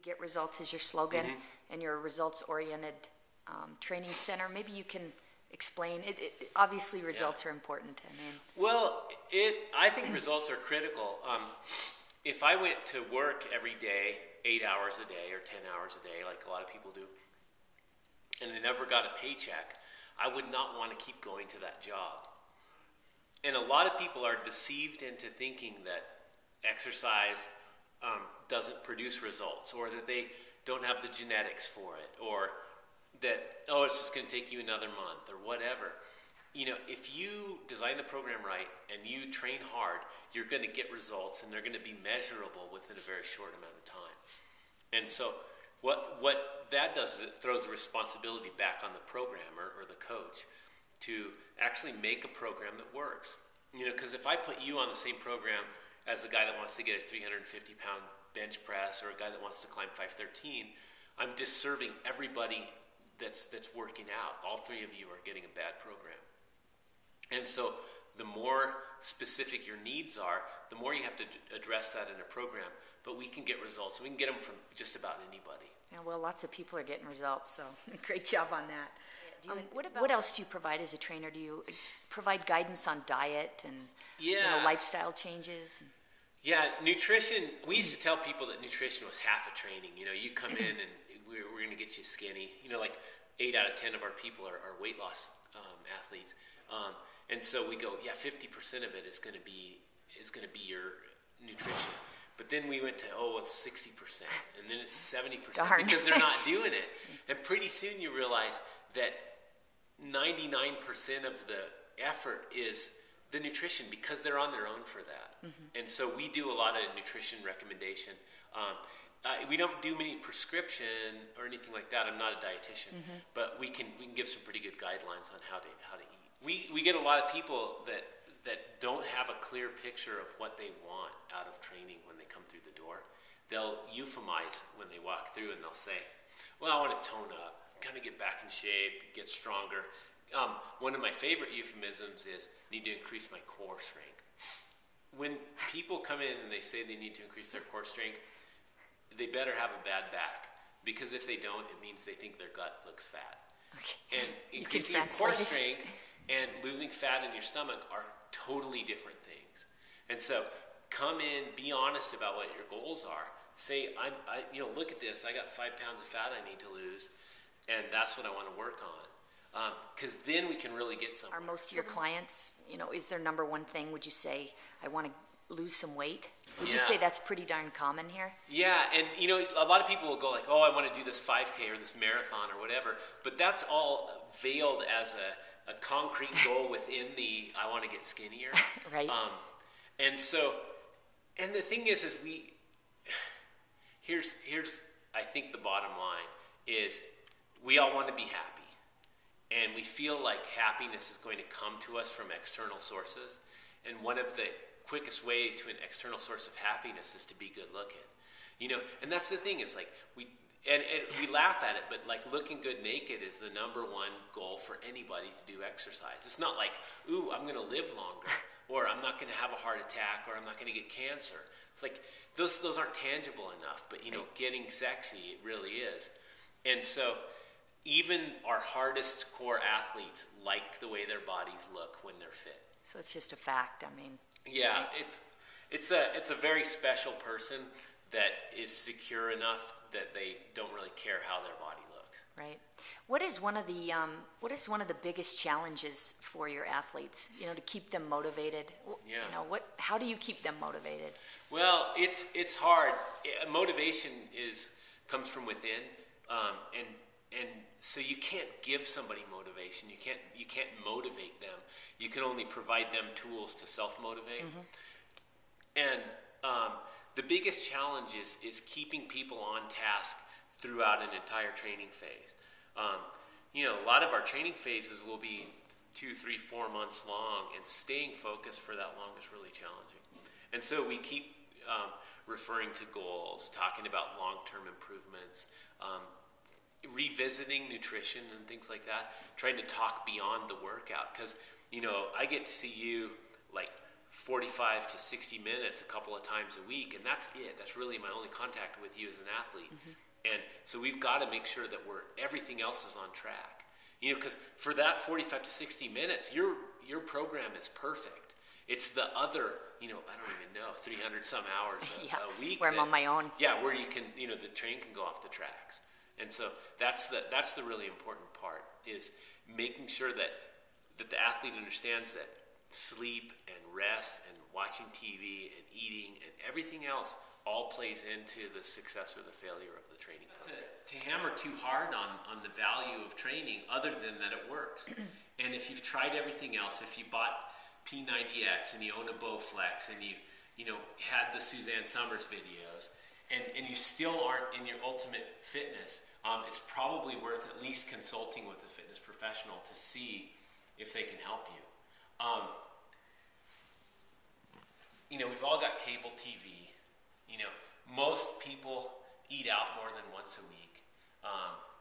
get results is your slogan, and you're a results-oriented training center. Maybe you can explain. Obviously, results are important. I mean, well, I think results are critical. If I went to work every day, 8 hours a day or 10 hours a day, like a lot of people do, and I never got a paycheck, I would not want to keep going to that job. And a lot of people are deceived into thinking that exercise doesn't produce results, or that they don't have the genetics for it, or that, oh, it's just going to take you another month or whatever. You know, if you design the program right and you train hard, you're going to get results, and they're going to be measurable within a very short amount of time. And so what that does is it throws the responsibility back on the programmer or the coach to actually make a program that works. You know, because if I put you on the same program as a guy that wants to get a 350-pound bench press, or a guy that wants to climb 513, I'm disserving everybody that's working out. All three of you are getting a bad program. And so the more specific your needs are, the more you have to address that in a program. But we can get results. We can get them from just about anybody. Yeah, well, lots of people are getting results, so great job on that. What else do you provide as a trainer? Do you provide guidance on diet and lifestyle changes? Yeah, nutrition. We used to tell people that nutrition was half a training. You know, you come in and we're going to get you skinny. You know, like 8 out of 10 of our people are weight loss athletes, and so we go, 50% of it is going to be your nutrition. But then we went to, it's 60%, and then it's 70% because they're not doing it. And pretty soon you realize that 99% of the effort is the nutrition, because they're on their own for that. And so we do a lot of nutrition recommendation. We don't do many prescription or anything like that. I'm not a dietitian, but we can give some pretty good guidelines on how to eat. We get a lot of people that don't have a clear picture of what they want out of training when they come through the door. They'll euphemize when they walk through, and they'll say, well, I want to tone up, kind of get back in shape, get stronger. One of my favorite euphemisms is, need to increase my core strength. When people come in and they say they need to increase their core strength, they better have a bad back, because if they don't, it means they think their gut looks fat. Okay. And increasing your core strength and losing fat in your stomach are totally different things. And so come in, be honest about what your goals are. Say, look at this, I got 5 pounds of fat I need to lose, and that's what I want to work on. Because then we can really get somewhere. Are most of your clients, is their number one thing, would you say, I want to lose some weight? Would you say that's pretty darn common here? Yeah, and a lot of people will go like, I want to do this 5K or this marathon or whatever, but that's all veiled as a concrete goal within the, I want to get skinnier. Right. And the thing is here's I think the bottom line is, we all want to be happy. And we feel like happiness is going to come to us from external sources. And one of the quickest way to an external source of happiness is to be good looking. And that's the thing, is like, we laugh at it, but like, looking good naked is the number one goal for anybody to do exercise. It's not like, ooh, I'm going to live longer, or I'm not going to have a heart attack, or I'm not going to get cancer. It's like, those aren't tangible enough, but getting sexy, it really is. And so even our hardest core athletes like the way their bodies look when they're fit. So it's just a fact. I mean, yeah, it's a very special person that is secure enough that they don't really care how their body looks. Right. What is one of the biggest challenges for your athletes? To keep them motivated. Yeah. How do you keep them motivated? Well, it's hard. Motivation comes from within, and so you can't give somebody motivation. You can't motivate them. You can only provide them tools to self-motivate. And the biggest challenge is keeping people on task throughout an entire training phase. A lot of our training phases will be 2, 3, 4 months long, and staying focused for that long is really challenging. And so we keep referring to goals, talking about long-term improvements, revisiting nutrition and things like that, trying to talk beyond the workout. Because, I get to see you like 45 to 60 minutes a couple of times a week, and that's it. That's really my only contact with you as an athlete. And so we've got to make sure that everything else is on track. You know, because for that 45 to 60 minutes, your program is perfect. It's the other, you know, I don't even know, 300 some hours a week. Where I'm on my own. Yeah, where you can, you know, the train can go off the tracks. And so that's the really important part, is making sure that the athlete understands that sleep and rest and watching TV and eating and everything else all plays into the success or the failure of the training program. To hammer too hard on the value of training, other than that it works. And if you've tried everything else, if you bought P90X and you own a Bowflex and you know had the Suzanne Summers videos and you still aren't in your ultimate fitness, it's probably worth at least consulting with a fitness professional to see if they can help you. You know, we've all got cable TV. You know, most people eat out more than once a week.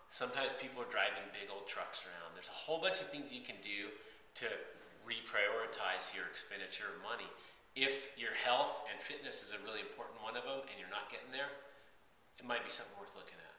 Sometimes people are driving big old trucks around. There's a whole bunch of things you can do to reprioritize your expenditure of money. If your health and fitness is a really important one of them and you're not getting there, it might be something worth looking at.